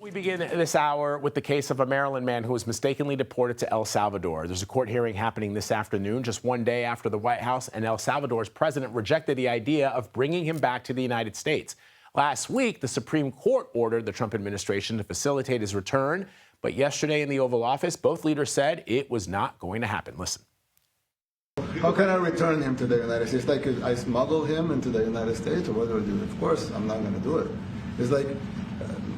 We begin this hour with the case of a Maryland man who was mistakenly deported to El Salvador. There's a court hearing happening this afternoon, just one day after the White House and El Salvador's president rejected the idea of bringing him back to the United States. Last week, the Supreme Court ordered the Trump administration to facilitate his return. But yesterday in the Oval Office, both leaders said it was not going to happen. Listen. How can I return him to the United States? Like, I smuggle him into the United States, or what do I do? Of course, I'm not going to do it. It's like,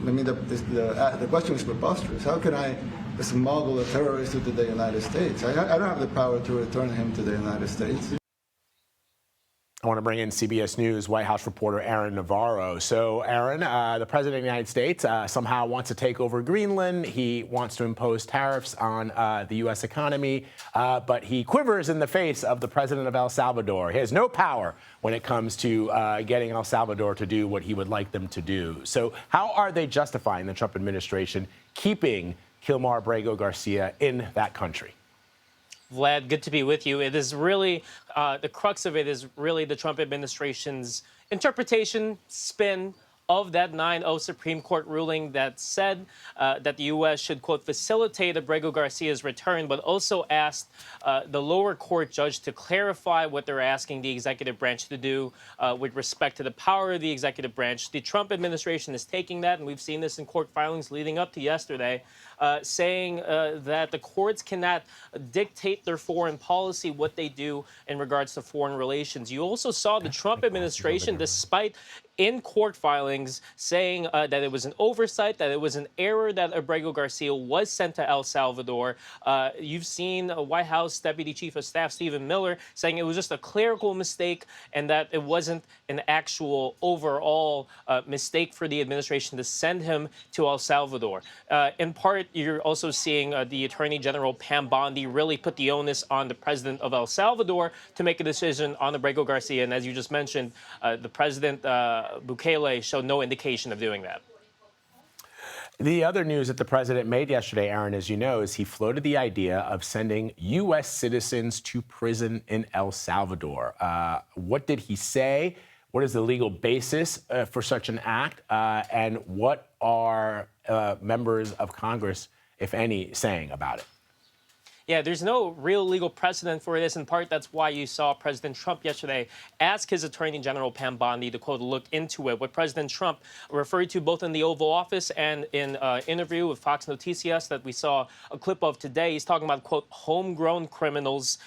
the question is preposterous. How can I smuggle a terrorist into the United States? I don't have the power to return him to the United States. I want to bring in CBS News White House reporter Aaron Navarro. So, Aaron, the president of the United States somehow wants to take over Greenland. He wants to impose tariffs on the U.S. economy, but he quivers in the face of the president of El Salvador. He has no power when it comes to getting El Salvador to do what he would like them to do. So how are they justifying the Trump administration keeping Kilmar Abrego Garcia in that country? Vlad, good to be with you. It is really, the crux of it is really the Trump administration's interpretation, spin of that 9-0 Supreme Court ruling that said that the U.S. should, quote, facilitate Abrego Garcia's return, but also asked the lower court judge to clarify what they're asking the executive branch to do with respect to the power of the executive branch. The Trump administration is taking that, and we've seen this in court filings leading up to yesterday, saying that the courts cannot dictate their foreign policy, what they do in regards to foreign relations. You also saw the Trump administration, despite in court filings, saying that it was an oversight, that it was an error that Abrego Garcia was sent to El Salvador. You've seen White House Deputy Chief of Staff Stephen Miller saying it was just a clerical mistake and that it wasn't an actual overall mistake for the administration to send him to El Salvador. In part, you're also seeing the Attorney General Pam Bondi really put the onus on the president of El Salvador to make a decision on Abrego Garcia. And as you just mentioned, the president, Bukele, showed no indication of doing that. The other news that the president made yesterday, Aaron, as you know, is he floated the idea of sending U.S. citizens to prison in El Salvador. What did he say? What is the legal basis for such an act? And what are members of Congress, if any, saying about it? Yeah, there's no real legal precedent for this. In part, that's why you saw President Trump yesterday ask his Attorney General Pam Bondi to, quote, look into it. What President Trump referred to both in the Oval Office and in an interview with Fox Noticias that we saw a clip of today, he's talking about, quote, homegrown criminals,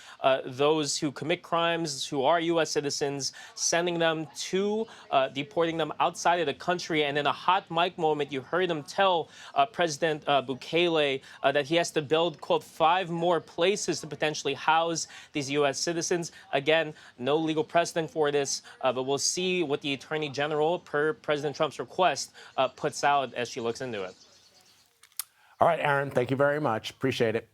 those who commit crimes, who are U.S. citizens, sending them to, deporting them outside of the country. And in a hot mic moment, you heard him tell President Bukele that he has to build, quote, 5 more places to potentially house these U.S. citizens. Again, no legal precedent for this, but we'll see what the Attorney General, per President Trump's request, puts out as she looks into it. All right, Aaron, thank you very much. Appreciate it.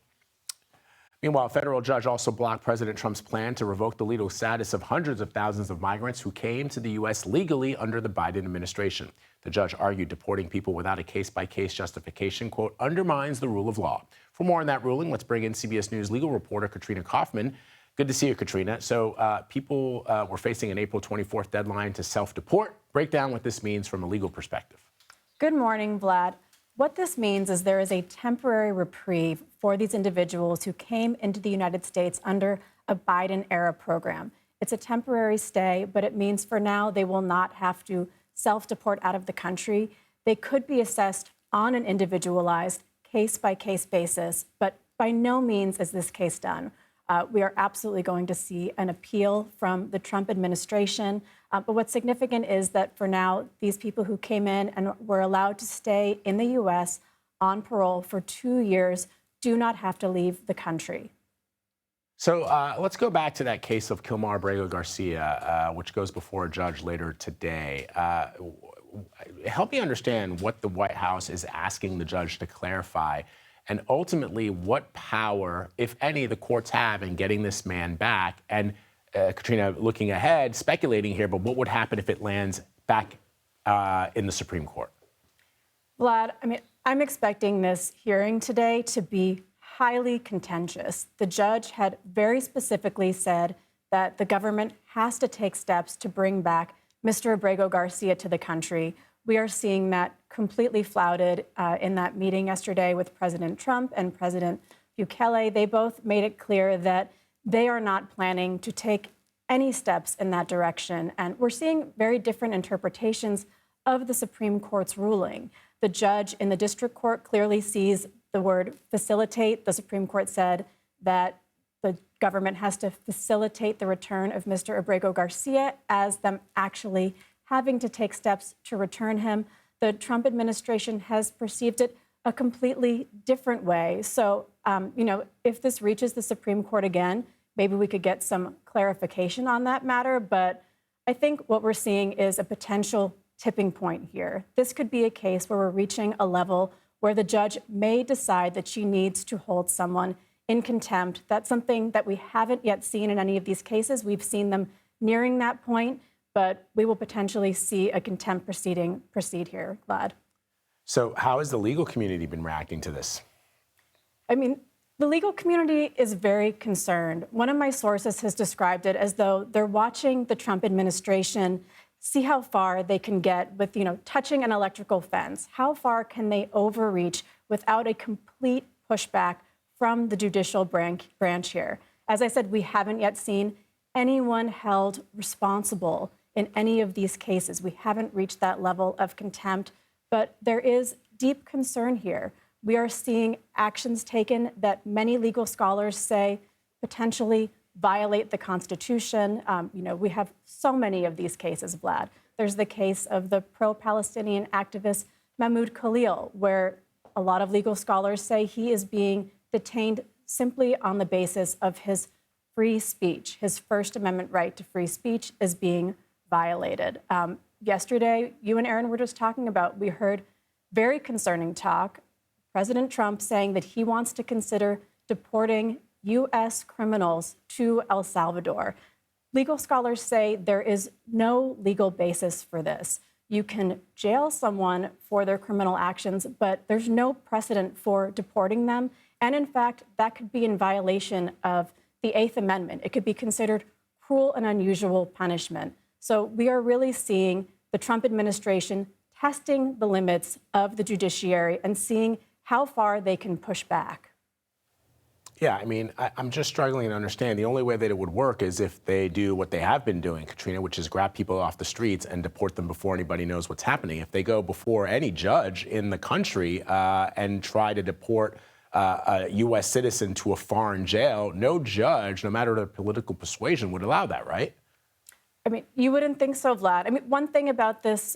Meanwhile, a federal judge also blocked President Trump's plan to revoke the legal status of hundreds of thousands of migrants who came to the U.S. legally under the Biden administration. The judge argued deporting people without a case-by-case justification, quote, undermines the rule of law. For more on that ruling, let's bring in CBS News legal reporter Katrina Kaufman. Good to see you, Katrina. So people were facing an April 24th deadline to self-deport. Break down what this means from a legal perspective. Good morning, Vlad. What this means is there is a temporary reprieve for these individuals who came into the United States under a Biden-era program. It's a temporary stay, but it means for now they will not have to self-deport out of the country. They could be assessed on an individualized case-by-case basis, but by no means is this case done. We are absolutely going to see an appeal from the Trump administration. But what's significant is that for now, these people who came in and were allowed to stay in the U.S. on parole for 2 years do not have to leave the country. So let's go back to that case of Kilmar Abrego Garcia, which goes before a judge later today. Help me understand what the White House is asking the judge to clarify, and ultimately what power, if any, the courts have in getting this man back. And Katrina, looking ahead, speculating here, but what would happen if it lands back in the Supreme Court? Vlad, I'm expecting this hearing today to be highly contentious. The judge had very specifically said that the government has to take steps to bring back Mr. Abrego Garcia to the country. We are seeing that completely flouted in that meeting yesterday with President Trump and President Bukele. They both made it clear that they are not planning to take any steps in that direction. And we're seeing very different interpretations of the Supreme Court's ruling. The judge in the district court clearly sees the word facilitate. The Supreme Court said that the government has to facilitate the return of Mr. Abrego Garcia as them actually having to take steps to return him. The Trump administration has perceived it a completely different way. So, if this reaches the Supreme Court again, maybe we could get some clarification on that matter. But I think what we're seeing is a potential tipping point here. This could be a case where we're reaching a level where the judge may decide that she needs to hold someone in contempt. That's something that we haven't yet seen in any of these cases. We've seen them nearing that point, but we will potentially see a contempt proceeding proceed here, Vlad. So how has the legal community been reacting to this? I mean, the legal community is very concerned. One of my sources has described it as though they're watching the Trump administration see how far they can get with, touching an electrical fence. How far can they overreach without a complete pushback from the judicial branch here? As I said, we haven't yet seen anyone held responsible in any of these cases. We haven't reached that level of contempt, but there is deep concern here. We are seeing actions taken that many legal scholars say potentially violate the Constitution. We have so many of these cases, Vlad. There's the case of the pro-Palestinian activist Mahmoud Khalil, where a lot of legal scholars say he is being detained simply on the basis of his free speech. His First Amendment right to free speech is being violated. Yesterday, you and Aaron were just talking about, we heard very concerning talk. President Trump saying that he wants to consider deporting U.S. criminals to El Salvador. Legal scholars say there is no legal basis for this. You can jail someone for their criminal actions, but there's no precedent for deporting them. And in fact, that could be in violation of the Eighth Amendment. It could be considered cruel and unusual punishment. So we are really seeing the Trump administration testing the limits of the judiciary and seeing how far they can push back. Yeah, I mean, I'm just struggling to understand. The only way that it would work is if they do what they have been doing, Katrina, which is grab people off the streets and deport them before anybody knows what's happening. If they go before any judge in the country and try to deport a U.S. citizen to a foreign jail, no judge, no matter their political persuasion, would allow that, right? I mean, you wouldn't think so, Vlad. I mean, one thing about this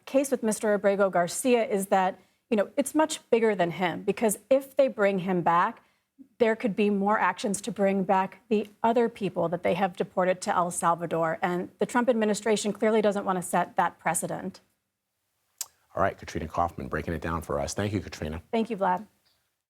case with Mr. Abrego Garcia is that, it's much bigger than him, because if they bring him back, there could be more actions to bring back the other people that they have deported to El Salvador. And the Trump administration clearly doesn't want to set that precedent. All right, Katrina Kaufman breaking it down for us. Thank you, Katrina. Thank you, Vlad.